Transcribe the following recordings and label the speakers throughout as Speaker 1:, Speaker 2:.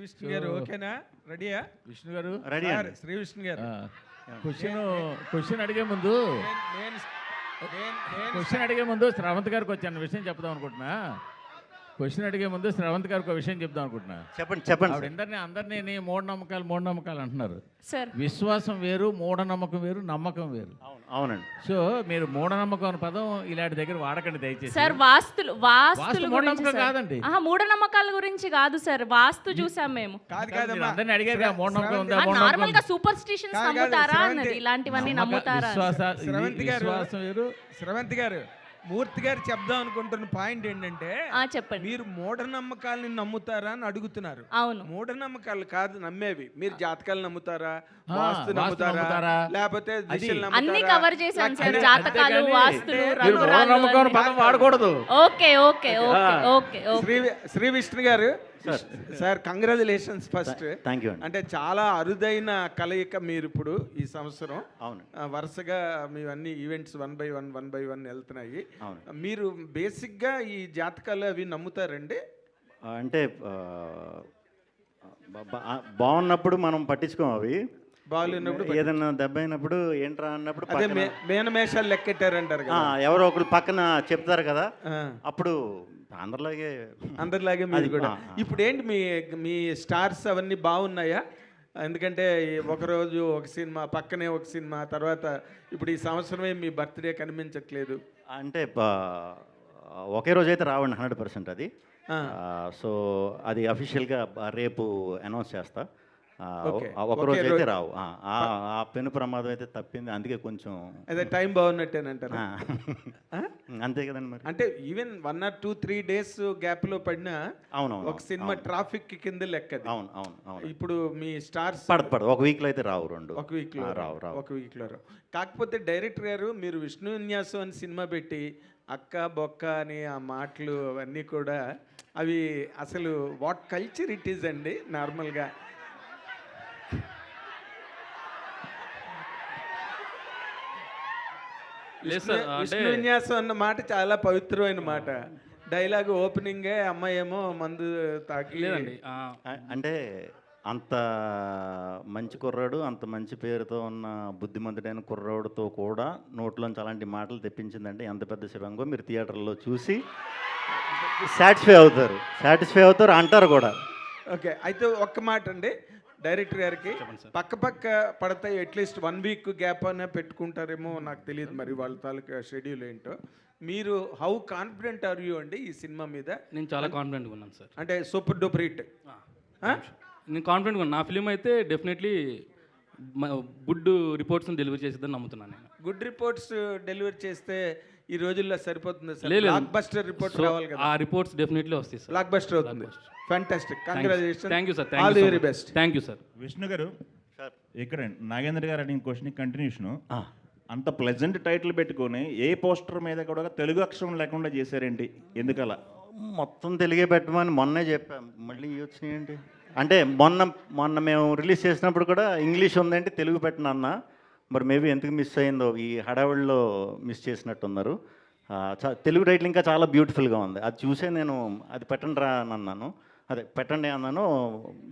Speaker 1: విష్ణు గారు ఓకేనా? రెడీయా?
Speaker 2: విష్ణు గారు
Speaker 3: రెడీ
Speaker 1: సార్,
Speaker 3: అండి.
Speaker 1: శ్రీ విష్ణు గారు
Speaker 2: క్వశ్చన్ అడిగే ముందు శ్రవంత్ గారికి వచ్చాను విషయం చెప్దాం అనుకుంటున్నా. క్వశ్చన్ అడిగే ముందు శ్రవంత్ గారికి ఒక విషయం చెప్దాం అనుకుంటున్నా.
Speaker 3: చెప్పండి
Speaker 2: ఆవిడ అందరినీ మూఢనమ్మకాలు అంటున్నారు.
Speaker 4: సార్,
Speaker 2: విశ్వాసం వేరు, మూఢనమ్మకం వేరు, నమ్మకం వేరు.
Speaker 3: అవునండి.
Speaker 2: సో మీరు మూఢనమ్మకం అనే పదం ఇలాంటి దగ్గర వాడకండి దయచేసి.
Speaker 4: సార్ వాస్తులు
Speaker 2: మూఢనమ్మకం కాదండి.
Speaker 4: మూఢనమ్మకాల గురించి కాదు సార్, వాస్తు చూసాం మేము.
Speaker 1: కాదమ్మా,
Speaker 2: అందరినీ అడిగారు మూఢనమ్మకం ఉందా,
Speaker 4: నార్మల్ గా సూపర్ స్టిషన్స్ నమ్ముతారా అన్నది, ఇలాంటివన్నీ నమ్ముతారా?
Speaker 2: విశ్వాసం వేరు.
Speaker 1: శ్రవంతి గారు, మూర్తి గారు చెప్దాం అనుకుంటున్న పాయింట్ ఏంటంటే,
Speaker 4: చెప్పండి.
Speaker 1: మీరు మూఢనమ్మకాలని నమ్ముతారా అని అడుగుతున్నారు.
Speaker 4: అవును,
Speaker 1: మూఢనమ్మకాలు కాదు నమ్మేవి. మీరు జాతకాలు నమ్ముతారా, వాస్తు నమ్ముతారా, లేకపోతే
Speaker 4: అన్ని కవర్ చేశాను సార్. జాతకాలు, వాస్తులు,
Speaker 2: మూఢనమ్మకం పదం వాడకూడదు.
Speaker 4: Okay okay okay okay.
Speaker 1: Shri Vishnu గారు sir, congratulations first.
Speaker 3: Thank you.
Speaker 1: అంటే చాలా అరుదైన కలయిక మీరు ఇప్పుడు ఈ సంవత్సరం.
Speaker 3: అవును.
Speaker 1: వరుసగా మీ అన్ని ఈవెంట్స్ 1 by 1 వెళ్తున్నాయి.
Speaker 3: అవును.
Speaker 1: మీరు బేసిక్గా ఈ జాతకాలు అవి నమ్ముతారండి?
Speaker 3: అంటే బాగున్నప్పుడు మనం పట్టించుకోం, అవి
Speaker 1: బాగున్నప్పుడు
Speaker 3: ఏదన్నా దెబ్బ అయినప్పుడు ఏంట్రా అన్నప్పుడు
Speaker 1: అదే మేనమేషాలు లెక్కెట్టారంటారు కదా,
Speaker 3: ఎవరో ఒకరు పక్కన చెప్తారు కదా, అప్పుడు అందరిలాగే
Speaker 1: మీరు కూడా. ఇప్పుడు ఏంటి మీ స్టార్స్ అవన్నీ బాగున్నాయా? ఎందుకంటే ఒకరోజు ఒక సినిమా, పక్కనే ఒక సినిమా, తర్వాత ఇప్పుడు ఈ సంవత్సరమే మీ బర్త్డే కనిపించట్లేదు.
Speaker 3: అంటే ఒకే రోజు అయితే రావండి 100% అది. సో అది అఫీషియల్గా రేపు అనౌన్స్ చేస్తా. ఒకరోజు అయితే రావు. ఆ పెను ప్రమాదం అయితే తప్పింది, అందుకే కొంచెం
Speaker 1: అదే టైం బాగున్నట్టేనంటారు.
Speaker 3: అంతే కదండి మరి.
Speaker 1: అంటే ఈవెన్ 1 or 2, 3 days గ్యాప్ లో పడినా
Speaker 3: అవునవును
Speaker 1: ఒక సినిమా ట్రాఫిక్ కింద లెక్క.
Speaker 3: అవును.
Speaker 1: ఇప్పుడు మీ స్టార్స్
Speaker 3: పడదు ఒక వీక్ లో అయితే రావు,
Speaker 1: ఒక వీక్ లో రావు. కాకపోతే డైరెక్టర్ గారు మీరు విష్ణు విన్యాసం అని సినిమా పెట్టి అక్క బొక్క అని ఆ మాటలు అవన్నీ కూడా అవి అసలు వాట్ కల్చర్ ఇట్ ఈజ్ అండి. నార్మల్గా విష్ణు విన్యాసం అన్న మాట చాలా పవిత్రమైన మాట. డైలాగ్ ఓపెనింగే అమ్మాయి ఏమో మందు తాగలేదండి.
Speaker 3: అంటే అంత మంచి కుర్రాడు, అంత మంచి పేరుతో ఉన్న బుద్ధిమంతుడైన కుర్రాడుతో కూడా నోట్లోంచి అలాంటి మాటలు తెప్పించిందంటే ఎంత పెద్ద శివంగో మీరు థియేటర్లో చూసి సాటిస్ఫై అవుతారు అంటారు కూడా.
Speaker 1: ఓకే, అయితే ఒక్క మాట అండి డైరెక్టర్ గారికి, పక్క పడతాయి అట్లీస్ట్ 1 week గ్యాప్ అనే పెట్టుకుంటారేమో నాకు తెలియదు, మరి వాళ్ళ తాలూకా షెడ్యూల్ ఏంటో. మీరు హౌ కాన్ఫిడెంట్ ఆర్ యూ అండి ఈ సినిమా మీద?
Speaker 5: నేను చాలా కాన్ఫిడెంట్గా ఉన్నాను సార్.
Speaker 1: అంటే సూపర్ డూపర్ హిట్.
Speaker 5: నేను కాన్ఫిడెంట్గా ఉన్నాను. నా ఫిలిం అయితే డెఫినెట్లీ గుడ్ రిపోర్ట్స్ని డెలివరీ చేసేదని నమ్ముతున్నాను నేను.
Speaker 1: గుడ్ రిపోర్ట్స్ డెలివరీ చేస్తే ఈ రోజుల్లో సరిపోతుంది సార్.
Speaker 5: లేదు,
Speaker 1: బ్లాక్ బస్టర్ రిపోర్ట్ రావాలి కదా.
Speaker 5: ఆ రిపోర్ట్స్ డెఫినెట్లీ వస్తాయి సార్.
Speaker 1: బ్లాక్ బస్టర్ అవుతుంది. Fantastic, congratulations.
Speaker 5: Thank you sir.
Speaker 1: All the very best.
Speaker 5: Thank you sir.
Speaker 6: Vishnu గారు, ఇక్కడ నాగేంద్ర గారు అడిగిన క్వశ్చన్ కంటిన్యూషన్. అంత ప్లెజెంట్ టైటిల్ పెట్టుకొని ఏ పోస్టర్ మీద కూడా తెలుగు అక్షరం లేకుండా చేశారేంటి, ఎందుకలా?
Speaker 3: మొత్తం తెలుగే పెట్టమని మొన్నే చెప్పాం, మళ్ళీ వచ్చినాయండి. అంటే మొన్న మేము రిలీజ్ చేసినప్పుడు కూడా ఇంగ్లీష్ ఉందంటే తెలుగు పెట్టిన అన్న, మరి మేబీ ఎందుకు మిస్ అయిందో ఈ హడావిడిలో మిస్ చేసినట్టున్నారు. తెలుగు టైటిల్ ఇంకా చాలా బ్యూటిఫుల్గా ఉంది, అది చూసే నేను అది పెట్టండి రా అని అన్నాను, అదే పెట్టండి అన్నాను,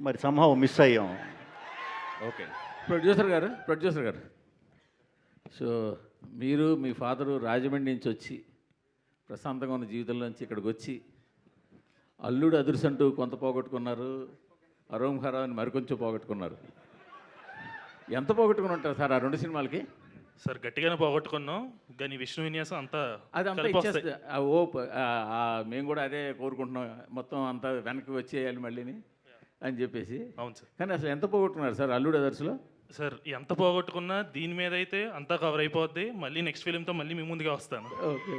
Speaker 3: మరి సంహవ్ మిస్ అయ్యాం.
Speaker 2: ఓకే, ప్రొడ్యూసర్ గారు, సో మీరు మీ ఫాదరు రాజమండ్రి నుంచి వచ్చి ప్రశాంతంగా ఉన్న జీవితంలోంచి ఇక్కడికి వచ్చి అల్లుడు అదుర్సంటూ కొంత పోగొట్టుకున్నారు, అరోంహరావుని మరికొంచెం పోగొట్టుకున్నారు. ఎంత పోగొట్టుకుని ఉంటారు సార్ ఆ 2 సినిమాలకి?
Speaker 7: సార్ గట్టిగానే పోగొట్టుకున్నాం, కానీ విష్ణు విన్యాసం అంతా
Speaker 2: అదంతా ఇచ్చేస్తే మేము కూడా అదే కోరుకుంటున్నాం, మొత్తం అంతా వెనక్కి వచ్చేయాలి మళ్ళీని అని చెప్పేసి.
Speaker 7: అవును సార్.
Speaker 2: కానీ అసలు ఎంత పోగొట్టుకున్నారు సార్ అల్లుడు అదర్స్లో?
Speaker 7: సార్ ఎంత పోగొట్టుకున్నా దీని మీద అయితే అంతా కవర్ అయిపోద్ది, మళ్ళీ నెక్స్ట్ ఫిలింతో మళ్ళీ మీ ముందుగా వస్తాను.
Speaker 2: Okay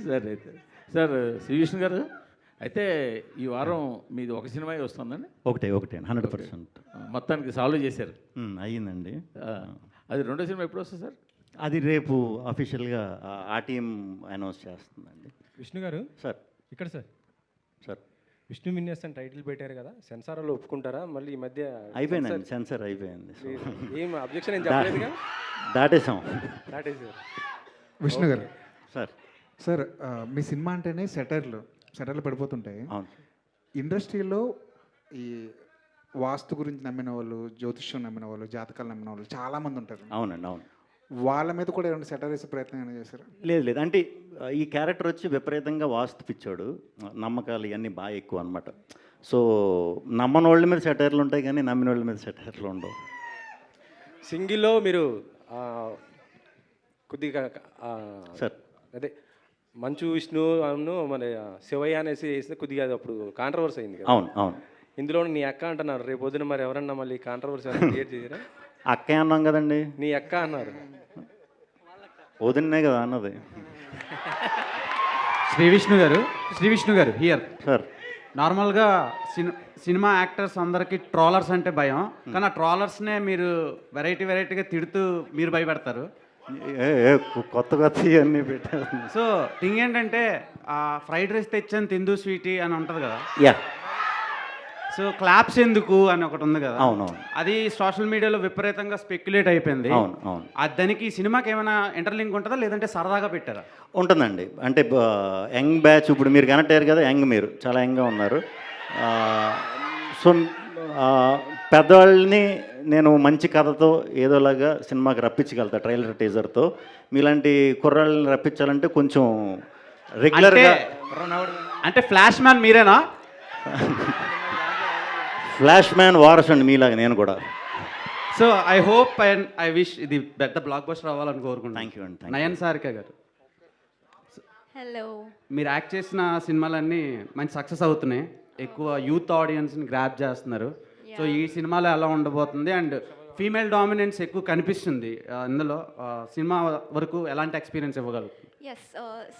Speaker 2: sir. అయితే సార్ శ్రీ విష్ణు గారు, అయితే ఈ వారం మీది ఒక సినిమా వస్తుందండి?
Speaker 3: ఒకటే 100%.
Speaker 2: మొత్తానికి సాల్వ్ చేశారు,
Speaker 3: అయ్యిందండి.
Speaker 2: అది 2వ సినిమా ఎప్పుడు వస్తుంది సార్?
Speaker 3: అది రేపు అఫీషియల్గా ఆ టీం అనౌన్స్ చేస్తుందండి.
Speaker 8: విష్ణు గారు
Speaker 3: సార్,
Speaker 8: ఇక్కడ సార్ విష్ణు విన్యాసం టైటిల్ పెట్టారు కదా, సెన్సార్లో ఒప్పుకుంటారా? మళ్ళీ ఈ మధ్య
Speaker 3: అయిపోయిందండి, సెన్సార్ అయిపోయింది,
Speaker 8: ఏం అబ్జెక్షన్ ఏం చెప్పలేదుగా,
Speaker 3: దాటేసాం.
Speaker 9: విష్ణు గారు
Speaker 3: సార్
Speaker 9: మీ సినిమా అంటేనే సెటర్లు పడిపోతుంటాయి. ఇండస్ట్రీలో ఈ వాస్తు గురించి నమ్మిన వాళ్ళు, జ్యోతిష్యం నమ్మిన వాళ్ళు, జాతకాలు నమ్మిన వాళ్ళు చాలామంది ఉంటారు.
Speaker 3: అవునండి, అవును.
Speaker 9: వాళ్ళ మీద కూడా ఏమైనా సెటర్ వేసే ప్రయత్నం ఏమైనా చేశారు?
Speaker 3: లేదు లేదు, అంటే ఈ క్యారెక్టర్ వచ్చి విపరీతంగా వాస్తు పిచ్చాడు, నమ్మకాలు ఇవన్నీ బాగా ఎక్కువ అనమాట. సో నమ్మని వాళ్ళ మీద సెటైర్లు ఉంటాయి కానీ నమ్మిన వాళ్ళ మీద సెటైర్లు ఉండవు.
Speaker 8: సింగిల్లో మీరు కొద్దిగా
Speaker 3: సార్
Speaker 8: అదే మంచు విష్ణు అవును మన శివయ్య అనేసి వేసిన కొద్దిగా అది అప్పుడు కాంట్రవర్సీ అయింది కదా.
Speaker 3: అవును అవును.
Speaker 8: ఇందులో నీ అక్క అంటున్నారు, రేపు పొద్దున మరి ఎవరన్నా మళ్ళీ కాంట్రవర్సీ క్రియేట్ చేయరా?
Speaker 3: అక్కే అన్నాం కదండి,
Speaker 8: నీ అక్క అన్నారు.
Speaker 3: వదిన్నే కదా అన్నది.
Speaker 10: శ్రీ విష్ణు గారు హియర్.
Speaker 3: సార్
Speaker 10: నార్మల్గా సినిమా యాక్టర్స్ అందరికీ ట్రోలర్స్ అంటే భయం, కానీ ఆ ట్రోలర్స్నే మీరు వెరైటీగా తిడుతూ మీరు భయపెడతారు.
Speaker 3: కొత్త ఇవన్నీ పెట్టారు.
Speaker 10: సో థింగ్ ఏంటంటే ఫ్రైడ్ రైస్ తెచ్చాను తిందు స్వీటీ అని ఉంటుంది కదా.
Speaker 3: యా.
Speaker 10: సో క్లాప్స్ ఎందుకు అని ఒకటి ఉంది కదా.
Speaker 3: అవునవును.
Speaker 10: అది సోషల్ మీడియాలో విపరీతంగా స్పెక్యులేట్ అయిపోయింది.
Speaker 3: అవును అవును.
Speaker 10: దానికి ఈ సినిమాకి ఏమైనా ఇంటర్లింక్ ఉంటుందా లేదంటే సరదాగా పెట్టారా?
Speaker 3: ఉంటుందండి. అంటే యంగ్ బ్యాచ్, ఇప్పుడు మీరు కనెక్ట్ అయ్యారు కదా, మీరు చాలా యంగ్గా ఉన్నారు. సో పెద్దవాళ్ళని నేను మంచి కథతో ఏదోలాగా సినిమాకి రప్పించగలుగుతా ట్రైలర్ టీజర్తో. మీలాంటి కుర్రాళ్ళని రప్పించాలంటే కొంచెం రెగ్యులర్గా.
Speaker 10: అంటే ఫ్లాష్ మ్యాన్ మీరేనా?
Speaker 3: ఫ్లాష్ మ్యాన్ వారస్ అండి మీలాగా నేను కూడా.
Speaker 10: So I hope and I wish ఇది పెద్ద బ్లాక్ బస్టర్ అవ్వాలని కోరుకుంటున్నాను.
Speaker 3: థ్యాంక్ యూ అండి.
Speaker 10: నయన్ సారిక గారు,
Speaker 4: హలో.
Speaker 10: మీరు యాక్ట్ చేసిన సినిమాలన్నీ మంచి సక్సెస్ అవుతున్నాయి, ఎక్కువ యూత్ ఆడియన్స్ని గ్రాప్ చేస్తున్నారు. సో ఈ సినిమాలో ఎలా ఉండబోతుంది అండ్ ఫీమేల్ డామినెన్స్ ఎక్కువ కనిపిస్తుంది ఇందులో, సినిమా వరకు ఎలాంటి experience ఇవ్వగలుగుతుంది?
Speaker 11: Yes,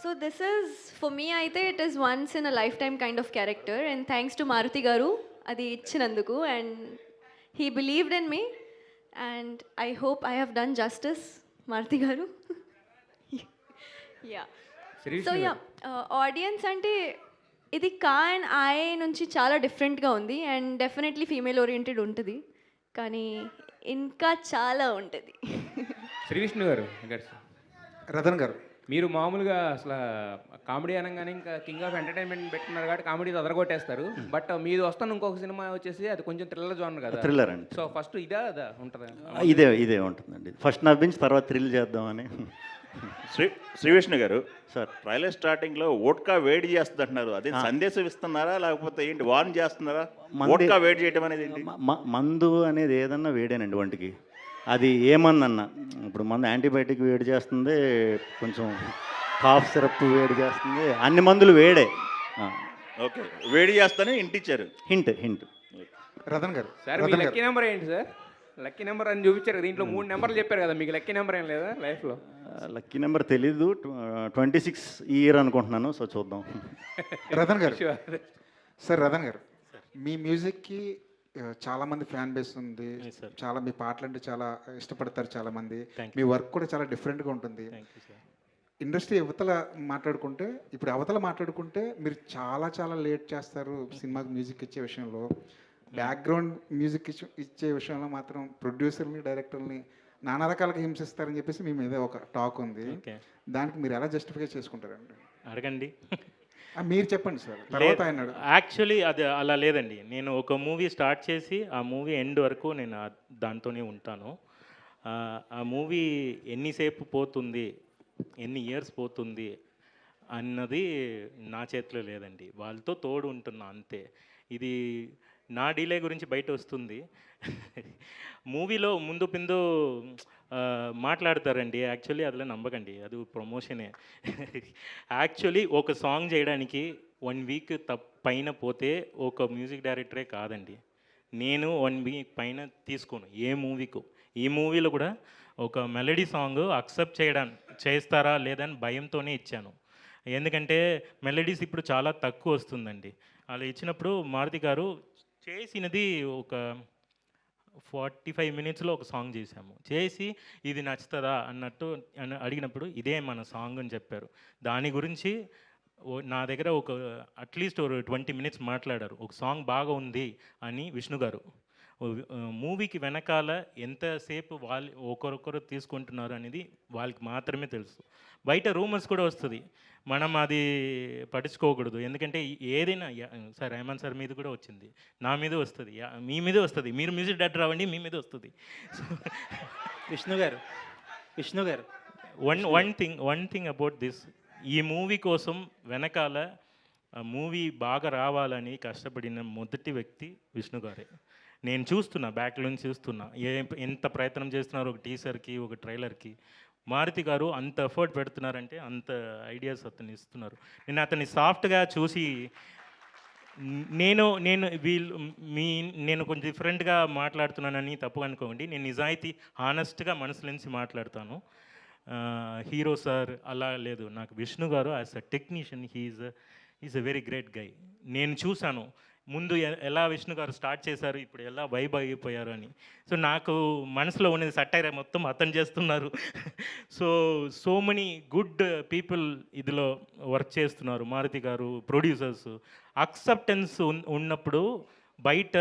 Speaker 11: so this is, for me, I think it is once in a lifetime kind of character, and thanks to Maruti Garu, adi ichinanduku, and he believed in me, and I hope I have done justice, Maruti Garu. Yeah. So yeah, audience ante ఇది కా and I నుంచి చాలా డిఫరెంట్గా ఉంది and definitely female oriented ఉంటుంది, కానీ ఇంకా చాలా ఉంటుంది.
Speaker 8: శ్రీ విష్ణు గారు,
Speaker 9: రతన్ గారు,
Speaker 8: మీరు మామూలుగా అసలు కామెడీ అనగానే ఇంకా కింగ్ ఆఫ్ ఎంటర్టైన్మెంట్ పెట్టున్నారు కాబట్టి కామెడీ అదరగొట్టేస్తారు. బట్ మీది వస్తాను ఇంకొక సినిమా వచ్చేసి అది కొంచెం థ్రిల్లర్ జోనర్ కదా.
Speaker 3: థ్రిల్లర్ అండి.
Speaker 8: సో ఫస్ట్ ఇదా అదా ఉంటుందా?
Speaker 3: ఇదే ఉంటుందండి. ఫస్ట్ నవ్వించి తర్వాత థ్రిల్ చేద్దామని.
Speaker 6: శ్రీవిష్ణు గారు
Speaker 3: సార్,
Speaker 6: ట్రైలర్ స్టార్టింగ్లో ఓట్కా వేడి చేస్తుంది అంటున్నారు, అదే సందేశం ఇస్తున్నారా లేకపోతే ఏంటి, వార్న్ చేస్తున్నారా? ఓట్కా వేడి చేయడం అనేది ఏంటి?
Speaker 3: మందు అనేది ఏదన్నా వేడేనండి ఒంటికి. అది ఏమన్నా ఇప్పుడు మందు యాంటీబయాటిక్ వేడి చేస్తుంది, కొంచెం కాఫ్ సిరప్ వేడి చేస్తుంది, అన్ని మందులు వేడే.
Speaker 6: ఓకే, వేడి చేస్తానే ఇంటిచ్చారు.
Speaker 3: హింట్.
Speaker 9: రతన్ గారు,
Speaker 8: సార్ మీ లక్కీ నెంబర్ ఏంటి సార్? లక్కీ నెంబర్ అని చూపించారు కదా, దీంట్లో 3 నెంబర్లు చెప్పారు కదా, మీకు లక్కీ నెంబర్ ఏం లేదా లైఫ్లో?
Speaker 3: లక్కీ నెంబర్ తెలీదు, 26 ఇయర్ అనుకుంటున్నాను. సో చూద్దాం.
Speaker 9: రతన్ గారు, రతన్ గారు, మీ మ్యూజిక్కి చాలామంది ఫ్యాన్ బేస్ ఉంది, చాలా మీ పాటలు అంటే చాలా ఇష్టపడతారు చాలామంది, మీ వర్క్ కూడా చాలా డిఫరెంట్గా ఉంటుంది. ఇండస్ట్రీ అవతల మాట్లాడుకుంటే మీరు చాలా లేట్ చేస్తారు సినిమాకి మ్యూజిక్ ఇచ్చే విషయంలో. బ్యాక్గ్రౌండ్ మ్యూజిక్ ఇచ్చే విషయంలో మాత్రం ప్రొడ్యూసర్ని, డైరెక్టర్ని నానా రకాలుగా హింసిస్తారని చెప్పేసి మీ మీద ఒక టాక్ ఉంది. దానికి మీరు ఎలా జస్టిఫై చేసుకుంటారండి?
Speaker 7: అడగండి.
Speaker 9: మీరు చెప్పండి సార్, తర్వాత ఆయన.
Speaker 7: యాక్చువల్లీ అది అలా లేదండి. నేను ఒక మూవీ స్టార్ట్ చేసి ఆ మూవీ ఎండ్ వరకు నేను దాంతోనే ఉంటాను. ఆ మూవీ ఎన్నిసేపు పోతుంది, ఎన్ని ఇయర్స్ పోతుంది అన్నది నా చేతిలో లేదండి, వాళ్ళతో తోడు ఉంటున్నా అంతే. ఇది నా డీలే గురించి బయట వస్తుంది. మూవీలో ముందు పిందు మాట్లాడతారండి, యాక్చువల్లీ అదిలో నమ్మకండి, అది ప్రమోషనే. యాక్చువల్లీ ఒక సాంగ్ చేయడానికి 1 వీక్ పైన పోతే ఒక మ్యూజిక్ డైరెక్టరే కాదండి, నేను 1 వీక్ పైన తీసుకోను ఏ మూవీకు. ఈ మూవీలో కూడా ఒక మెలడీ సాంగ్ అక్సెప్ట్ చేస్తారా లేదని భయంతోనే ఇచ్చాను. ఎందుకంటే మెలడీస్ ఇప్పుడు చాలా తక్కువ వస్తుందండి. అలా ఇచ్చినప్పుడు మారుతి గారు చేసినది ఒక 45 మినిట్స్లో ఒక సాంగ్ చేశాము. చేసి ఇది నచ్చుతుందా అన్నట్టు అడిగినప్పుడు ఇదే మన సాంగ్ అని చెప్పారు. దాని గురించి నా దగ్గర ఒక అట్లీస్ట్ ఒక 20 మినిట్స్ మాట్లాడారు. ఒక సాంగ్ బాగా ఉంది అని విష్ణు గారు మూవీకి వెనకాల ఎంతసేపు వాళ్ళు ఒకరొకరు తీసుకుంటున్నారు అనేది వాళ్ళకి మాత్రమే తెలుసు. బయట రూమర్స్ కూడా వస్తుంది, మనం అది పట్టించుకోకూడదు. ఎందుకంటే ఏదైనా సార్ రెహమాన్ సార్ మీద కూడా వచ్చింది, నా మీద వస్తుంది, మీ మీద వస్తుంది, మీరు మ్యూజిక్ డైరెక్టర్ అవ్వండి, మీ మీద వస్తుంది.
Speaker 12: విష్ణు గారు
Speaker 7: వన్ థింగ్ అబౌట్ దిస్, ఈ మూవీ కోసం వెనకాల మూవీ బాగా రావాలని కష్టపడిన మొదటి వ్యక్తి విష్ణు గారే. నేను చూస్తున్నా, బ్యాక్లో నుంచి చూస్తున్నా ఎంత ప్రయత్నం చేస్తున్నారు ఒక టీజర్కి, ఒక ట్రైలర్కి. మారుతి గారు అంత ఎఫర్ట్ పెడుతున్నారంటే అంత ఐడియాస్ అతను ఇస్తున్నారు. నేను అతన్ని సాఫ్ట్గా చూసి నేను కొంచెం డిఫరెంట్గా మాట్లాడుతున్నానని తప్పు అనుకోండి. నేను నిజాయితీ హానెస్ట్గా మనసు నుంచి మాట్లాడతాను. హీరో సార్ అలా లేదు, నాకు విష్ణు గారు as a technician is a very great guy. నేను చూశాను ముందు ఎలా విష్ణు గారు స్టార్ట్ చేశారు, ఇప్పుడు ఎలా వైబ్ అయిపోయారు అని. సో నాకు మనసులో ఉన్నది సటైర్ మొత్తం అతను చేస్తున్నారు. సో మెనీ గుడ్ పీపుల్ ఇదిలో వర్క్ చేస్తున్నారు. మారుతి గారు, ప్రొడ్యూసర్స్. అక్సెప్టెన్స్ ఉన్నప్పుడు బయట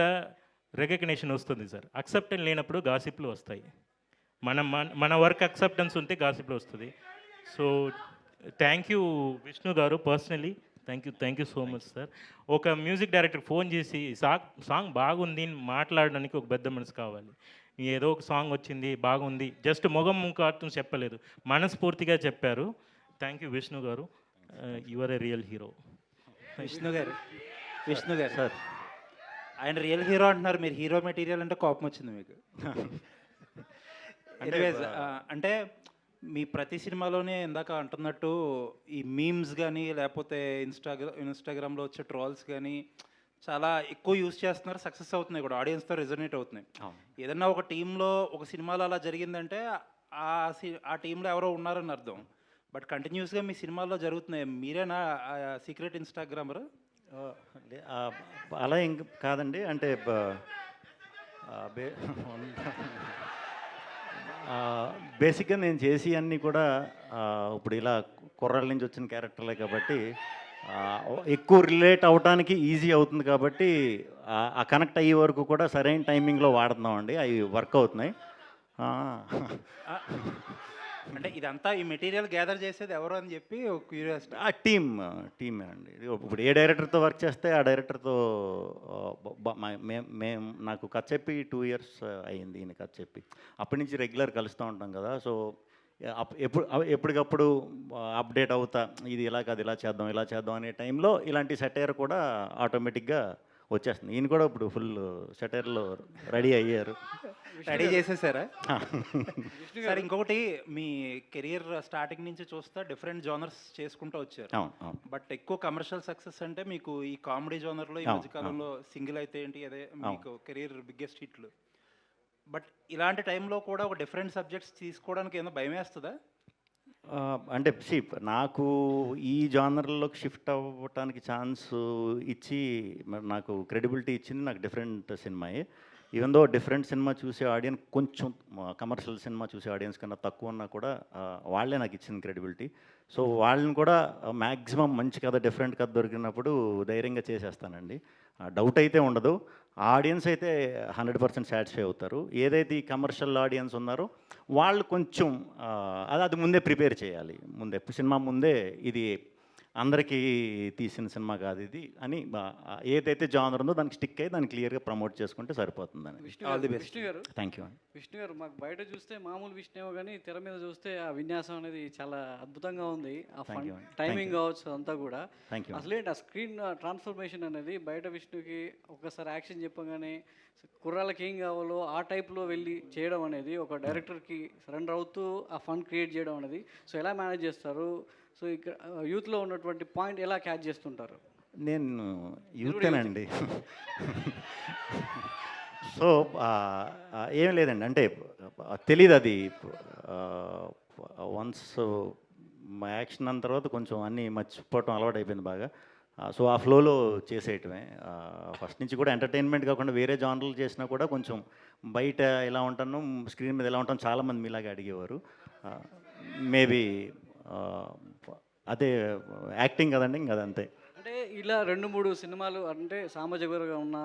Speaker 7: రికగ్నేషన్ వస్తుంది సార్, అక్సెప్టెన్స్ లేనప్పుడు గాసిప్లు వస్తాయి. మన వర్క్ అక్సెప్టెన్స్ ఉంటే గాసిప్లు వస్తుంది. సో థ్యాంక్ యూ విష్ణు గారు, personally thank you so much sir. ఒక మ్యూజిక్ డైరెక్టర్ ఫోన్ చేసి సాంగ్ బాగుంది అని మాట్లాడడానికి ఒక పెద్ద మనసు కావాలి. ఏదో ఒక సాంగ్ వచ్చింది బాగుంది, జస్ట్ మొగం ముఖార్థం చెప్పలేదు, మనస్ఫూర్తిగా చెప్పారు. థ్యాంక్ యూ విష్ణు గారు, your a real hero.
Speaker 12: Vishnu గారు సార్, ఆయన రియల్ హీరో అంటున్నారు, మీరు హీరో మెటీరియల్ అంటే కోపం వచ్చింది మీకు. అంటే మీ ప్రతి సినిమాలోనే ఇందాక అంటున్నట్టు ఈ మీమ్స్ కానీ లేకపోతే ఇన్స్టాగ్రామ్లో వచ్చే ట్రోల్స్ కానీ చాలా ఎక్కువ యూజ్ చేస్తున్నారు, సక్సెస్ అవుతున్నాయి కూడా, ఆడియన్స్తో రెజొనేట్ అవుతున్నాయి. ఏదన్నా ఒక టీంలో ఒక సినిమాలో అలా జరిగిందంటే ఆ టీంలో ఎవరో ఉన్నారని అర్థం. బట్ కంటిన్యూస్గా మీ సినిమాల్లో జరుగుతున్నాయి. మీరేనా సీక్రెట్ ఇన్స్టాగ్రామర్?
Speaker 3: అలా ఇంక కాదండి, అంటే బేసిక్గా నేను చేసి అన్నీ కూడా ఇప్పుడు ఇలా కుర్రాళ్ళ నుంచి వచ్చిన క్యారెక్టర్లే కాబట్టి ఎక్కువ రిలేట్ అవడానికి ఈజీ అవుతుంది కాబట్టి ఆ కనెక్ట్ అయ్యే వరకు కూడా సరైన టైమింగ్లో వాడుతున్నామండి, అవి వర్క్ అవుతున్నాయి.
Speaker 12: అంటే ఇదంతా ఈ మెటీరియల్ గ్యాదర్ చేసేది ఎవరు అని చెప్పి ఒక క్యూరియాసిటీ.
Speaker 3: టీమే అండి. ఇప్పుడు ఏ డైరెక్టర్తో వర్క్ చేస్తే ఆ డైరెక్టర్తో మేము నాకు కథ చెప్పి 2 years అయ్యింది ఈయన కథ చెప్పి. అప్పటి నుంచి రెగ్యులర్ కలుస్తూ ఉంటాం కదా. సో ఎప్పటికప్పుడు అప్డేట్ అవుతా, ఇది ఇలా కాదు ఇలా చేద్దాం అనే టైంలో ఇలాంటి సెటైర్ కూడా ఆటోమేటిక్గా వచ్చేస్తుంది. ఈయన కూడా ఇప్పుడు ఫుల్ సెటైర్లో రెడీ అయ్యారు.
Speaker 12: రెడీ చేసేసారా? సార్ ఇంకొకటి, మీ కెరియర్ స్టార్టింగ్ నుంచి చూస్తే డిఫరెంట్ జోనర్స్ చేసుకుంటూ వచ్చారు. బట్ ఎక్కువ కమర్షియల్ సక్సెస్ అంటే మీకు ఈ కామెడీ జోనర్లో ఈ మధ్యకాలంలో సింగిల్ అయితే ఏంటి, అదే మీకు కెరియర్ బిగ్గెస్ట్ హిట్లు. బట్ ఇలాంటి టైంలో కూడా ఒక డిఫరెంట్ సబ్జెక్ట్స్ తీసుకోవడానికి ఏమైనా భయం వేస్తుందా?
Speaker 3: అంటే నాకు ఈ జానర్లోకి షిఫ్ట్ అవ్వటానికి ఛాన్స్ ఇచ్చి నాకు క్రెడిబిలిటీ ఇచ్చింది నాకు డిఫరెంట్ సినిమాయే. ఈవెన్ దో డిఫరెంట్ సినిమా చూసే ఆడియన్స్ కొంచెం కమర్షియల్ సినిమా చూసే ఆడియన్స్ కన్నా తక్కువ ఉన్నా కూడా వాళ్ళే నాకు ఇచ్చింది క్రెడిబిలిటీ. సో వాళ్ళని కూడా మ్యాక్సిమం మంచి కథ, డిఫరెంట్ కథ దొరికినప్పుడు ధైర్యంగా చేసేస్తానండి. డౌట్ అయితే ఉండదు. ఆడియన్స్ అయితే 100% సాటిస్ఫై అవుతారు. ఏదైతే ఈ కమర్షియల్ ఆడియన్స్ ఉన్నారో వాళ్ళు కొంచెం అది ముందే ప్రిపేర్ చేయాలి. సినిమా ముందే ఇది అందరికీ తీసిన సినిమా కాదు ఇది అని ఏదైతే జానర్ ఉందో దానికి స్టిక్ అయ్యి దాన్ని క్లియర్గా ప్రమోట్ చేసుకుంటే సరిపోతుందని.
Speaker 12: All the best.
Speaker 13: విష్ణు గారు,
Speaker 3: థ్యాంక్ యూ అండి.
Speaker 13: విష్ణు గారు, మాకు బయట చూస్తే మామూలు విష్ణువో కానీ తెర మీద చూస్తే ఆ విన్యాసం అనేది చాలా అద్భుతంగా ఉంది. ఆ టైమింగ్ కావచ్చు అంతా కూడా. అసలేంటి ఆ స్క్రీన్ ట్రాన్స్ఫర్మేషన్ అనేది బయట విష్ణుకి ఒక్కసారి యాక్షన్ చెప్పగానే కుర్రాళ్ళకి ఏం కావాలో ఆ టైప్లో వెళ్ళి చేయడం అనేది ఒక డైరెక్టర్కి సరెండర్ అవుతూ ఆ ఫన్ క్రియేట్ చేయడం అనేది సో ఎలా మేనేజ్ చేస్తారు? సో ఇక్కడ యూత్లో ఉన్నటువంటి పాయింట్ ఎలా క్యాచ్ చేస్తుంటారు?
Speaker 3: నేను యూతేనండి. సో ఏం లేదండి, అంటే తెలీదు అది. వన్స్ యాక్షన్ అన్న తర్వాత కొంచెం అన్నీ మర్చిపోవటం అలవాటు అయిపోయింది బాగా. సో ఆ ఫ్లోలో చేసేయటమే. ఫస్ట్ నుంచి కూడా ఎంటర్టైన్మెంట్ కాకుండా వేరే జానర్లు చేసినా కూడా కొంచెం బయట ఎలా ఉంటాను, స్క్రీన్ మీద ఎలా ఉంటాను చాలామంది మీలాగా అడిగేవారు. మేబీ అదే యాక్టింగ్ కదండి, ఇంకా అదంతే.
Speaker 13: అంటే ఇలా 2-3 సినిమాలు అంటే సామాజికంగా ఉన్న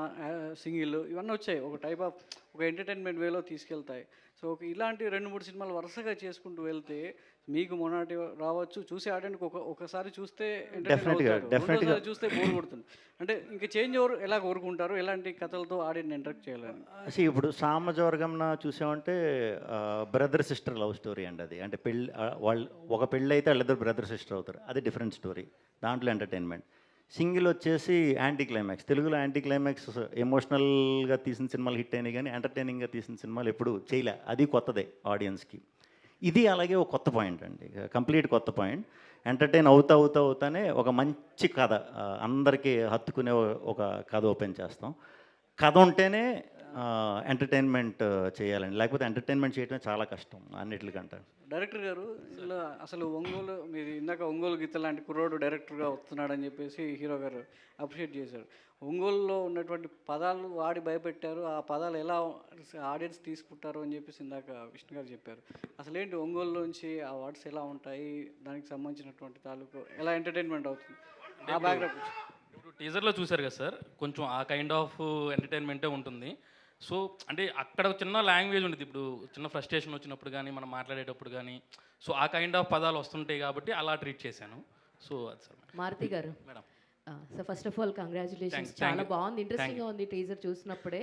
Speaker 13: సింగిల్ ఇవన్నీ వచ్చాయి. ఒక టైప్ ఆఫ్ ఒక ఎంటర్టైన్మెంట్ వేలో తీసుకెళ్తాయి. సో ఇలాంటి 2-3 సినిమాలు వరుసగా చేసుకుంటూ వెళ్తే మీకు మొన్నటి రావచ్చు, చూసే ఆడడానికి ఒకసారి చూస్తే
Speaker 3: Definitely గా.
Speaker 13: రెండోసారి చూస్తే బోర్ కొడుతుంది. అంటే ఇంకా చేంజ్ ఓవర్ ఎలా కోరుకుంటారు, ఎలాంటి కథలతో ఆడియన్స్ ఇంటరాక్ట్ చేయాలని?
Speaker 3: ఇప్పుడు సామజవర్గంన చూసామంటే బ్రదర్ సిస్టర్ లవ్ స్టోరీ అండి అది. అంటే పెళ్ళి వాళ్ళు ఒక పెళ్ళి అయితే వాళ్ళిద్దరు బ్రదర్ సిస్టర్ అవుతారు, అది డిఫరెంట్ స్టోరీ, దాంట్లో ఎంటర్టైన్మెంట్. సింగిల్ వచ్చేసి యాంటీ క్లైమాక్స్. తెలుగులో యాంటీ క్లైమాక్స్ ఎమోషనల్గా తీసిన సినిమాలు హిట్ అయినాయి, కానీ ఎంటర్టైనింగ్గా తీసిన సినిమాలు ఎప్పుడు చేయలే, అది కొత్తదే ఆడియన్స్కి. ఇది అలాగే ఒక కొత్త పాయింట్ అండి, కంప్లీట్ కొత్త పాయింట్. ఎంటర్టైన్ అవుతానే ఒక మంచి కథ, అందరికీ హత్తుకునే ఒక కథ ఓపెన్ చేస్తాం. కథ ఉంటేనే ఎంటర్టైన్మెంట్ చేయాలండి, లేకపోతే ఎంటర్టైన్మెంట్ చేయడం చాలా కష్టం అన్నిటికంటే.
Speaker 13: డైరెక్టర్ గారు ఇలా అసలు ఒంగోలు, మీరు ఇందాక ఒంగోలు గీత లాంటి కుర్రోడు డైరెక్టర్గా వస్తున్నాడని చెప్పేసి హీరో గారు అప్రిషియేట్ చేశారు. ఒంగోలులో ఉన్నటువంటి పదాలు వాడి భయపెట్టారు, ఆ పదాలు ఎలా ఆడియన్స్ తీసుకుంటారు అని చెప్పేసి ఇందాక విష్ణు గారు చెప్పారు. అసలు ఏంటి ఒంగోలులోంచి ఆ వర్డ్స్ ఎలా ఉంటాయి, దానికి సంబంధించినటువంటి తాలూకు ఎలా ఎంటర్టైన్మెంట్ అవుతుంది, ఆ బ్యాక్గ్రౌండ్?
Speaker 5: ఇప్పుడు టీజర్లో చూశారు కదా సార్, కొంచెం ఆ కైండ్ ఆఫ్ ఎంటర్టైన్మెంటే ఉంటుంది. సో అంటే అక్కడ చిన్న లాంగ్వేజ్ ఉంటుంది, ఇప్పుడు చిన్న ఫ్రస్ట్రేషన్ వచ్చినప్పుడు కానీ మనం మాట్లాడేటప్పుడు కానీ, సో ఆ కైండ్ ఆఫ్ పదాలు వస్తుంటాయి కాబట్టి అలా ట్రీట్ చేశాను. సో అది సార్.
Speaker 14: మారుతి గారు
Speaker 5: madam,
Speaker 14: so first of all congratulations,
Speaker 5: Thank
Speaker 14: చాలా
Speaker 5: you.
Speaker 14: బాగుంది, ఇంట్రెస్టింగ్గా ఉంది టీజర్ చూసినప్పుడే.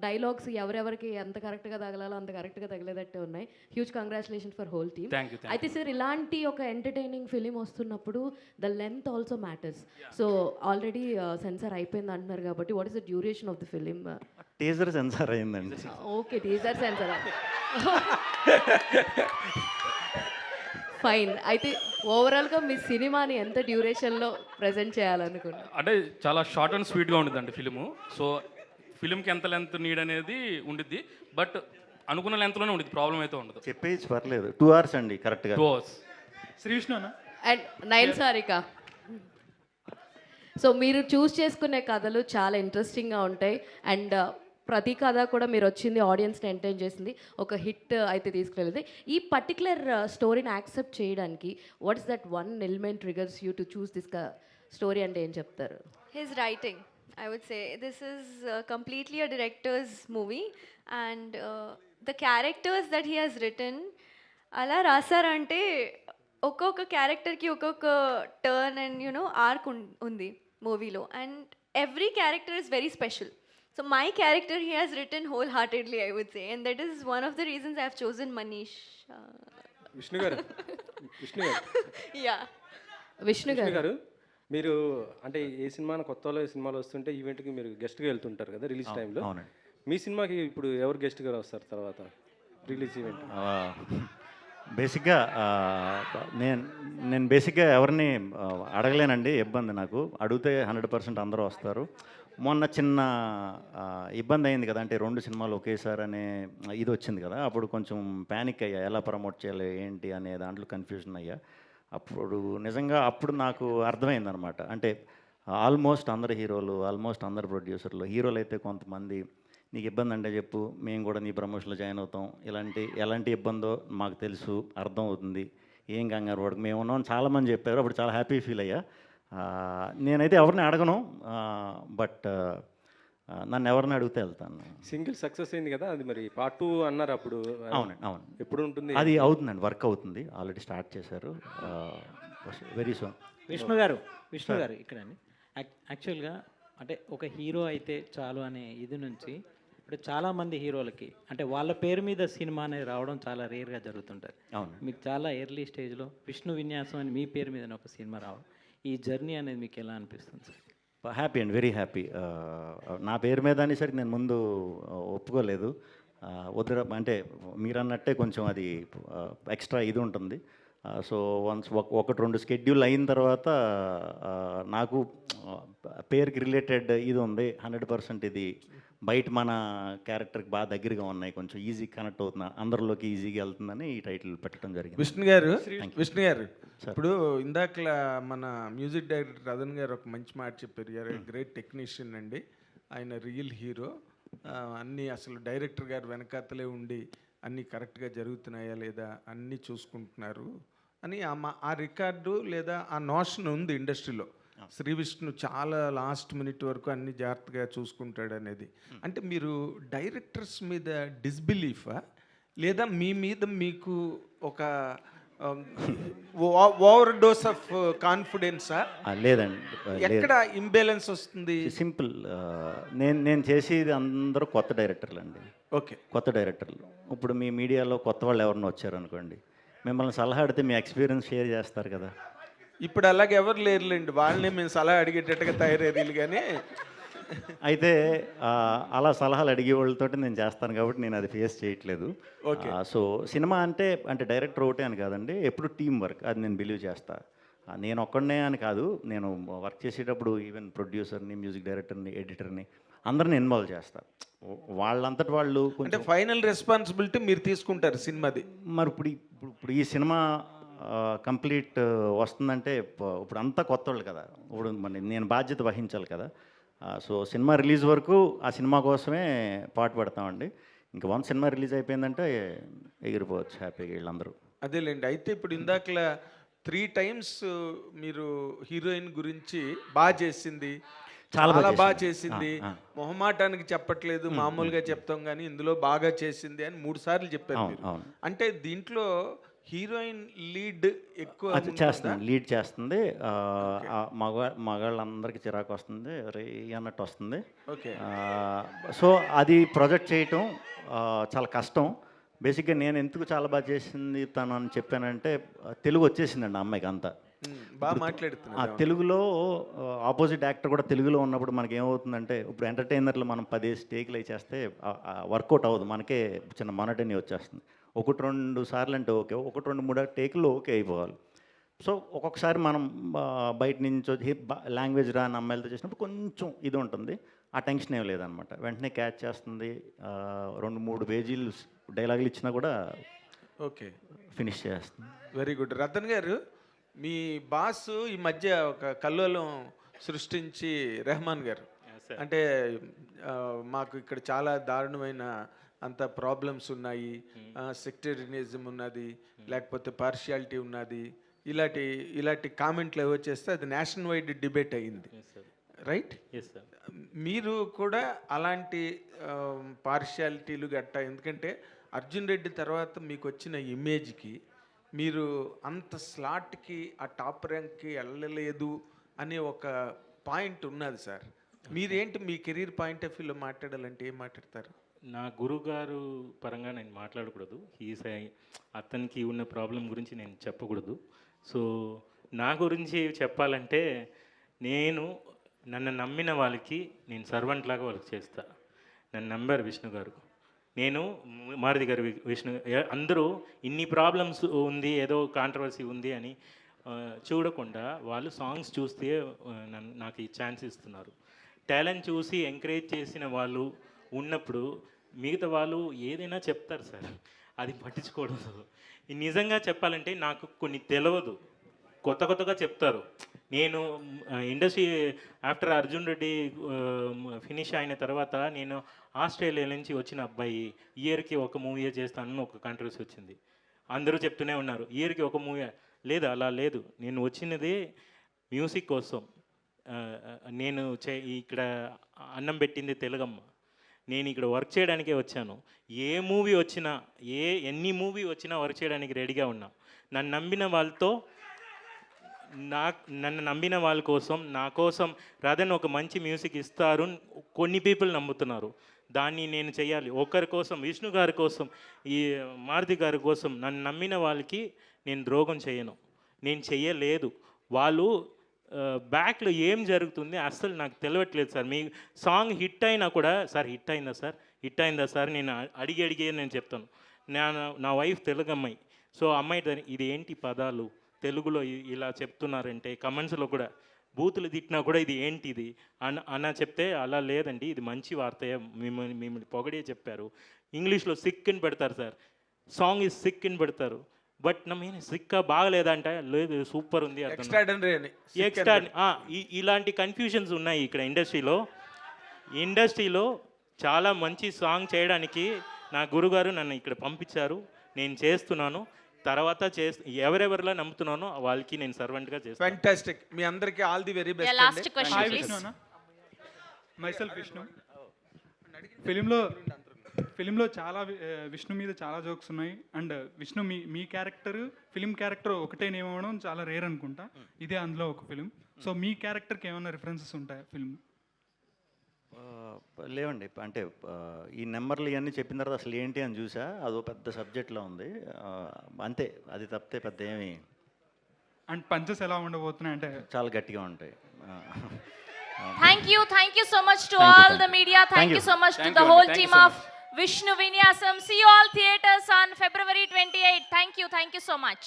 Speaker 14: డైలాగ్స్ ఎవరెవరికి ఎంత కరెక్ట్గా తగలాలో అంత కరెక్ట్గా తగిలేదట్టే ఉన్నాయి. Huge congratulations for whole team.
Speaker 5: Thank you.
Speaker 14: అయితే సార్, ఇలాంటి ఒక ఎంటర్టైనింగ్ ఫిలిం వస్తున్నప్పుడు the length also matters. So already censor అయిపోయింది అంటున్నారు కాబట్టి, what is the duration of the film?
Speaker 3: Teaser censor అయిందండి.
Speaker 14: Okay, teaser censor. ఫైన్. అయితే ఓవరాల్గా మీ సినిమాని ఎంత డ్యూరేషన్లో ప్రజెంట్ చేయాలనుకున్నారు?
Speaker 5: అంటే చాలా షార్ట్ అండ్ స్వీట్గా ఉంటుందండి ఫిలిము. సో ఫిలింకి ఎంత లెంత్ నీడ్ అనేది ఉండిద్ది, బట్ అనుకున్న లెంత్లోనే ఉంటుంది, ప్రాబ్లం అయితే ఉండదు.
Speaker 3: చెప్పేసి పర్లేదు, 2 hours అండి కరెక్ట్గా.
Speaker 5: 2 hours.
Speaker 6: శ్రీ విష్ణు అన్న
Speaker 14: అండ్ నైన్ సారిక. సో మీరు చూస్ చేసుకునే కథలు చాలా ఇంట్రెస్టింగ్గా ఉంటాయి, అండ్ ప్రతి కథ కూడా మీరు వచ్చింది ఆడియన్స్ని ఎంటర్టైన్ చేసింది, ఒక హిట్ అయితే తీసుకెళ్ళింది. ఈ పర్టికులర్ స్టోరీని యాక్సెప్ట్ చేయడానికి what is that one element triggers you to choose this story అంటే ఏం చెప్తారు?
Speaker 11: His writing, I would say. This is completely a director's movie, and the characters that he has written, అలా రాసారంటే ఒక్కొక్క క్యారెక్టర్కి ఒక్కొక్క turn and arc ఉంది మూవీలో, and every character is very special. So my character he has written wholeheartedly, I would say, and that is one of the reasons I have chosen Manish.
Speaker 8: Vishnu గారు
Speaker 11: Yeah.
Speaker 14: Vishnu గారు,
Speaker 8: మీరు అంటే ఏ కొత్తలో సినిమాలు వస్తుంటే ఈవెంట్కి మీరు గెస్ట్గా వెళ్తుంటారు కదా రిలీజ్ టైంలో.
Speaker 3: అవునండి.
Speaker 8: మీ సినిమాకి ఇప్పుడు ఎవరు గెస్ట్గా వస్తారు తర్వాత రిలీజ్ ఈవెంట్?
Speaker 3: బేసిక్గా నేను బేసిక్గా ఎవరిని అడగలేనండి, ఇబ్బంది నాకు. అడిగితే 100% అందరూ వస్తారు. మొన్న చిన్న ఇబ్బంది అయింది కదా, అంటే 2 సినిమాలు ఒకేసారి అనే ఇది వచ్చింది కదా, అప్పుడు కొంచెం ప్యానిక్ అయ్యా, ఎలా ప్రమోట్ చేయాలి ఏంటి అనే దాంట్లో కన్ఫ్యూజన్ అయ్యా. అప్పుడు నిజంగా నాకు అర్థమైందనమాట, అంటే ఆల్మోస్ట్ అందరు హీరోలు, ఆల్మోస్ట్ అందరు ప్రొడ్యూసర్లు, హీరోలు అయితే కొంతమంది నీకు ఇబ్బంది అంటే చెప్పు, మేము కూడా నీ ప్రమోషన్లో జాయిన్ అవుతాం, ఎలాంటి ఇబ్బందో మాకు తెలుసు, అర్థం అవుతుంది, ఏం కంగారు పడకు, మేము ఉన్నాం చాలామంది చెప్పారు. అప్పుడు చాలా హ్యాపీ ఫీల్ అయ్యా. నేనైతే ఎవరిని అడగను, బట్ నన్ను ఎవరిని అడిగితే వెళ్తాను.
Speaker 8: సింగిల్ సక్సెస్ అయింది కదా, అది మరి పార్ట్ 2 అన్నారు అప్పుడు.
Speaker 3: అవునండి, అవును.
Speaker 8: ఎప్పుడు ఉంటుంది?
Speaker 3: అది అవుతుందండి, వర్క్ అవుతుంది, ఆల్రెడీ స్టార్ట్ చేశారు, వెరీ సూన్.
Speaker 15: విష్ణు గారు ఇక్కడ యాక్చువల్గా అంటే ఒక హీరో అయితే చాలు అనే ఇది నుంచి ఇప్పుడు చాలామంది హీరోలకి అంటే వాళ్ళ పేరు మీద సినిమా అనేది రావడం చాలా రేర్గా జరుగుతుంటుంది.
Speaker 3: అవును.
Speaker 15: మీకు చాలా ఎర్లీ స్టేజ్లో విష్ణు విన్యాసం అని మీ పేరు మీద ఒక సినిమా రావడం, ఈ జర్నీ అనేది మీకు ఎలా అనిపిస్తుంది సార్?
Speaker 3: హ్యాపీ అండి, వెరీ హ్యాపీ. నా పేరు మీద అనేసరికి నేను ముందు ఒప్పుకోలేదు, వద్దు అంటే మీరు అన్నట్టే కొంచెం అది ఎక్స్ట్రా ఇది ఉంటుంది. సో వన్స్ 1-2 స్కెడ్యూల్ అయిన తర్వాత నాకు పేరుకి రిలేటెడ్ ఇది ఉంది, 100% ఇది బయట మన క్యారెక్టర్కి బాగా దగ్గరగా ఉన్నాయి, కొంచెం ఈజీ కనెక్ట్ అవుతున్నా, అందరిలోకి ఈజీగా వెళ్తుందని ఈ టైటిల్ పెట్టడం జరిగింది.
Speaker 1: విష్ణు గారు ఇప్పుడు ఇందాక మన మ్యూజిక్ డైరెక్టర్ రతన్ గారు ఒక మంచి మాట చెప్పారు, గ్రేట్ టెక్నీషియన్ అండి, ఆయన రియల్ హీరో, అన్నీ అసలు డైరెక్టర్ గారు వెనకాతలే ఉండి అన్నీ కరెక్ట్గా జరుగుతున్నాయా లేదా అన్నీ చూసుకుంటున్నారు అని ఆ రికార్డు లేదా ఆ నోషన్ ఉంది ఇండస్ట్రీలో. శ్రీ విష్ణు చాలా లాస్ట్ మినిట్ వరకు అన్ని జాగ్రత్తగా చూసుకుంటాడు అనేది. అంటే మీరు డైరెక్టర్స్ మీద డిస్బిలీఫా లేదా మీ మీద మీకు ఒక ఓవర్ డోస్ ఆఫ్ కాన్ఫిడెన్సా?
Speaker 3: లేదండి,
Speaker 1: ఎక్కడ ఇంబ్యాలెన్స్ వస్తుంది?
Speaker 3: సింపుల్. నేను చేసేది అందరూ కొత్త డైరెక్టర్లు అండి.
Speaker 1: ఓకే,
Speaker 3: కొత్త డైరెక్టర్లు. ఇప్పుడు మీ మీడియాలో కొత్త వాళ్ళు ఎవరైనా వచ్చారనుకోండి, మిమ్మల్ని సలహా అడిగితే మీ ఎక్స్పీరియన్స్ షేర్ చేస్తారు కదా.
Speaker 1: ఇప్పుడు అలాగే ఎవరు లేరులేండి, వాళ్ళని మేము సలహా అడిగేటట్టుగా తయారయ్యారు. కానీ
Speaker 3: అయితే అలా సలహాలు అడిగే వాళ్ళతో నేను చేస్తాను కాబట్టి నేను అది ఫేస్ చేయట్లేదు. సో సినిమా అంటే డైరెక్టర్ ఒకటే అని కాదండి, ఎప్పుడు టీం వర్క్, అది నేను బిలీవ్ చేస్తా. నేను ఒక్కడనే అని కాదు, నేను వర్క్ చేసేటప్పుడు ఈవెన్ ప్రొడ్యూసర్ని, మ్యూజిక్ డైరెక్టర్ని, ఎడిటర్ని అందరిని ఇన్వాల్వ్ చేస్తా. వాళ్ళంతటి వాళ్ళు
Speaker 1: అంటే ఫైనల్ రెస్పాన్సిబిలిటీ మీరు తీసుకుంటారు సినిమాది.
Speaker 3: మరి ఇప్పుడు ఈ సినిమా కంప్లీట్ వస్తుందంటే ఇప్పుడు అంతా కొత్త వాళ్ళు కదా, ఇప్పుడు మరి నేను బాధ్యత వహించాలి కదా. సో సినిమా రిలీజ్ వరకు ఆ సినిమా కోసమే పాటు పడతామండి. ఇంకా వన్ సినిమా రిలీజ్ అయిపోయిందంటే ఎగిరిపోవచ్చు హ్యాపీగా వీళ్ళందరూ.
Speaker 1: అదేలేండి. అయితే ఇప్పుడు ఇందాకలా 3 times మీరు హీరోయిన్ గురించి బాగా చేసింది, చాలా బాగా చేసింది, మొహమాటానికి చెప్పట్లేదు, మామూలుగా చెప్తాం కానీ ఇందులో బాగా చేసింది అని 3 సార్లు చెప్పారు మీరు. అంటే దీంట్లో హీరోయిన్ లీడ్ ఎక్కువ
Speaker 3: చేస్తుంది, లీడ్ చేస్తుంది. మగాళ్ళందరికీ చిరాకు వస్తుంది, రే అన్నట్టు వస్తుంది. సో అది ప్రొజెక్ట్ చేయటం చాలా కష్టం. బేసిక్గా నేను ఎందుకు చాలా బాగా చేసింది తను అని చెప్పానంటే, తెలుగు వచ్చేసిందండి ఆ అమ్మాయికి అంతా
Speaker 1: బాగా మాట్లాడుతున్నా.
Speaker 3: ఆ తెలుగులో ఆపోజిట్ యాక్టర్ కూడా తెలుగులో ఉన్నప్పుడు మనకి ఏమవుతుందంటే, ఇప్పుడు ఎంటర్టైనర్లు మనం 10 టేకులు అయి చేస్తే వర్కౌట్ అవ్వదు, మనకే చిన్న మొనటనీ వచ్చేస్తుంది. 1-2 సార్లు అంటే ఓకే, 1-2-3 టేకులు ఓకే అయిపోవాలి. సో ఒక్కొక్కసారి మనం బయట నుంచి లాంగ్వేజ్ రాని అమ్మాయిలతో చేసినప్పుడు కొంచెం ఇది ఉంటుంది, ఆ టెన్షన్ ఏం లేదనమాట. వెంటనే క్యాచ్ చేస్తుంది. 2-3 పేజీలు డైలాగులు ఇచ్చినా కూడా
Speaker 1: ఓకే
Speaker 3: ఫినిష్ చేస్తుంది.
Speaker 1: Very good. రతన్ గారు, మీ బాస్ ఈ మధ్య ఒక కల్లోలం సృష్టించి, రెహమాన్ గారు, అంటే మాకు ఇక్కడ చాలా దారుణమైన అంత ప్రాబ్లమ్స్ ఉన్నాయి, సెక్టేరియనిజం ఉన్నది, లేకపోతే పార్షియాలిటీ ఉన్నది, ఇలాంటి కామెంట్లు ఏవో చేస్తే అది నేషనల్ వైడ్ డిబేట్ అయ్యింది, రైట్? మీరు కూడా అలాంటి పార్షియాలిటీలు గట్టా, ఎందుకంటే అర్జున్ రెడ్డి తర్వాత మీకు వచ్చిన ఇమేజ్కి మీరు అంత స్లాట్కి, ఆ టాప్ ర్యాంక్కి వెళ్ళలేదు అనే ఒక పాయింట్ ఉన్నది సార్. మీరేంటి మీ కెరీర్ పాయింట్ ఆఫ్ వ్యూలో మాట్లాడాలంటే ఏం మాట్లాడతారు?
Speaker 7: నా గురుగారు పరంగా నేను మాట్లాడకూడదు, అతనికి ఉన్న ప్రాబ్లం గురించి నేను చెప్పకూడదు. సో నా గురించి చెప్పాలంటే, నన్ను నమ్మిన వాళ్ళకి నేను సర్వెంట్ లాగా వర్క్ చేస్తా. నన్ను నమ్మారు విష్ణు గారు, నేను మారుతి గారు, విష్ణు, అందరూ ఇన్ని ప్రాబ్లమ్స్ ఉంది, ఏదో కాంట్రవర్సీ ఉంది అని చూడకుండా వాళ్ళు సాంగ్స్ చూస్తే నాకు ఈ ఛాన్స్ ఇస్తున్నారు. టాలెంట్ చూసి ఎంకరేజ్ చేసిన వాళ్ళు ఉన్నప్పుడు మిగతా వాళ్ళు ఏదైనా చెప్తారు సార్, అది పట్టించుకోవడం. నిజంగా చెప్పాలంటే నాకు కొన్ని తెలియదు, కొత్తగా చెప్తారు. నేను industry after Arjun Reddy finish అయిన తర్వాత నేను ఆస్ట్రేలియా నుంచి వచ్చిన అబ్బాయి, ఇయర్కి ఒక మూవీ చేస్తానని ఒక కాంట్రవర్సీ వచ్చింది. అందరూ చెప్తూనే ఉన్నారు ఇయర్కి ఒక మూవీ. లేదు, అలా లేదు. నేను వచ్చినది మ్యూజిక్ కోసం. నేను ఇక్కడ అన్నం పెట్టింది తెలుగమ్మ. నేను ఇక్కడ వర్క్ చేయడానికే వచ్చాను. ఏ మూవీ వచ్చినా, ఎన్ని మూవీ వచ్చినా వర్క్ చేయడానికి రెడీగా ఉన్నా. నన్ను నమ్మిన వాళ్ళ కోసం, నా కోసం రాదని ఒక మంచి మ్యూజిక్ ఇస్తారు కొన్ని పీపుల్ నమ్ముతున్నారు. దాన్ని నేను చేయాలి. ఒకరి కోసం, విష్ణు గారి కోసం, ఈ మారుతి గారి కోసం నన్ను నమ్మిన వాళ్ళకి నేను ద్రోహం చేయను, నేను చెయ్యలేదు. వాళ్ళు బ్యాక్లో ఏం జరుగుతుంది అస్సలు నాకు తెలియట్లేదు సార్. మీ సాంగ్ హిట్ అయినా కూడా, సార్ హిట్ అయిందా సార్ నేను అడిగి నేను చెప్తాను. నా వైఫ్ తెలుగు అమ్మాయి. సో అమ్మాయి ఇది ఏంటి పదాలు తెలుగులో ఇలా చెప్తున్నారంటే, కమెంట్స్లో కూడా బూతులు తిట్టినా కూడా ఇది ఏంటిది అన్న చెప్తే, అలా లేదండి, ఇది మంచి వార్త, మిమ్మల్ని పొగడే చెప్పారు. ఇంగ్లీష్లో సిక్ అని పెడతారు సార్, సాంగ్ ఈజ్ సిక్ అని పెడతారు. బట్ నేను సిక్కా బాగలేదంట, లేదు సూపర్ ఉంది, ఎక్స్ట్రా. ఇలాంటి కన్ఫ్యూజన్స్ ఉన్నాయి ఇక్కడ ఇండస్ట్రీలో. చాలా మంచి సాంగ్ చేయడానికి నా గురుగారు నన్ను ఇక్కడ పంపించారు, నేను చేస్తున్నాను. తర్వాత ఎవరెవరిలా నమ్ముతున్నానో వాళ్ళకి నేను సర్వెంట్గా చేస్తాను.
Speaker 1: ఫ్యాంటాస్టిక్. మీ అందరికీ all the very best.
Speaker 4: Last question
Speaker 16: hi
Speaker 4: please.
Speaker 16: Vishnu అన్న, మైసెల్ఫ్ విష్ణు. ఫిలింలో చాలా విష్ణు మీద చాలా జోక్స్ ఉన్నాయి. And Vishnu me character film character ఒకటే నేమ్ అవ్వడం చాలా రేర్ అనుకుంటా. ఇదే అందులో ఒక ఫిలిం. సో మీ క్యారెక్టర్కి ఏమైనా రిఫరెన్సెస్ ఉంటాయా ఫిల్మ్?
Speaker 3: లేవండి. అంటే ఈ నెంబర్లు ఇవన్నీ చెప్పిన తర్వాత అసలు ఏంటి అని చూసా, అదో పెద్ద సబ్జెక్ట్లో ఉంది. అంతే, అది తప్పితే పెద్ద ఏమి.
Speaker 16: అండ్ పంచెస్ ఎలా ఉండబోతున్నాయి అంటే
Speaker 3: చాలా గట్టిగా ఉంటాయి.
Speaker 4: Thank you so much to
Speaker 3: Thank you,
Speaker 4: all
Speaker 3: thank
Speaker 4: the
Speaker 3: you.
Speaker 4: media. Thank you so much to
Speaker 1: Thank
Speaker 4: the
Speaker 1: you,
Speaker 4: whole
Speaker 1: thank you
Speaker 4: team
Speaker 1: so
Speaker 4: of Vishnu Vinyasam. See you all theaters on February 28. Thank you so much.